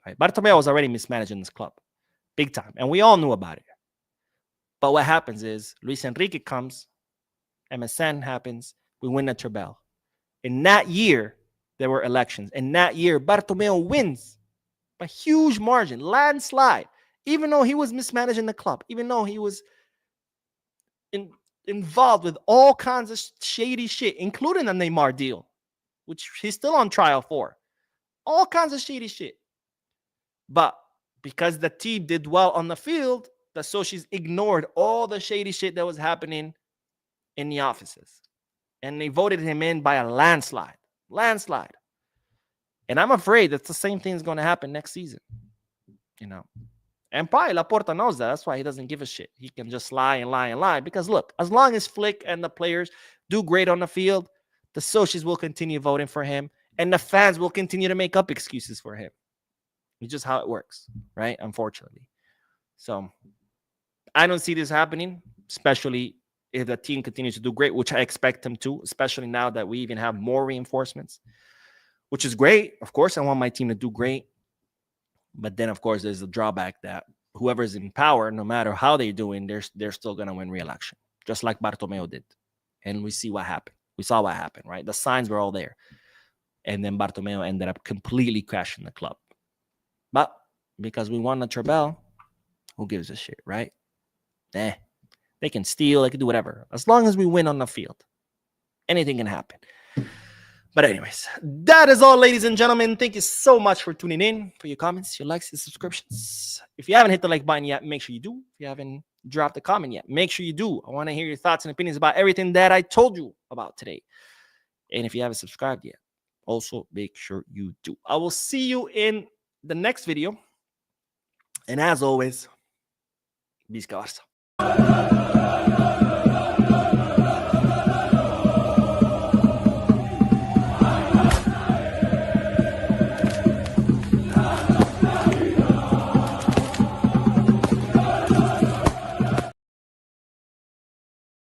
[SPEAKER 1] Right? Bartomeu was already mismanaging this club big time, and we all knew about it. But what happens is Luis Enrique comes, MSN happens, we win the treble. In that year, there were elections. In that year, Bartomeu wins by huge margin, landslide, even though he was mismanaging the club, even though he was involved with all kinds of shady shit, including the Neymar deal, which he's still on trial for. All kinds of shady shit. But because the team did well on the field, the Socis ignored all the shady shit that was happening in the offices. And they voted him in by a landslide. Landslide. And I'm afraid that the same thing is going to happen next season. You know. And probably Laporta knows that. That's why he doesn't give a shit. He can just lie and lie and lie. Because look, as long as Flick and the players do great on the field, the Socis will continue voting for him. And the fans will continue to make up excuses for him. It's just how it works, right? Unfortunately. So I don't see this happening, especially if the team continues to do great, which I expect them to, especially now that we even have more reinforcements, which is great. Of course, I want my team to do great. But then, of course, there's the drawback that whoever's in power, no matter how they're doing, they're still going to win re-election, just like Bartomeu did. And we see what happened. We saw what happened, right? The signs were all there. And then Bartomeu ended up completely crashing the club. But because we won the treble, who gives a shit, right? They can steal, they can do whatever. As long as we win on the field, anything can happen. But anyways, that is all, ladies and gentlemen. Thank you so much for tuning in, for your comments, your likes, your subscriptions. If you haven't hit the like button yet, make sure you do. If you haven't dropped a comment yet, make sure you do. I want to hear your thoughts and opinions about everything that I told you about today. And if you haven't subscribed yet, also make sure you do. I will see you in the next video. And as always, Visca Barça.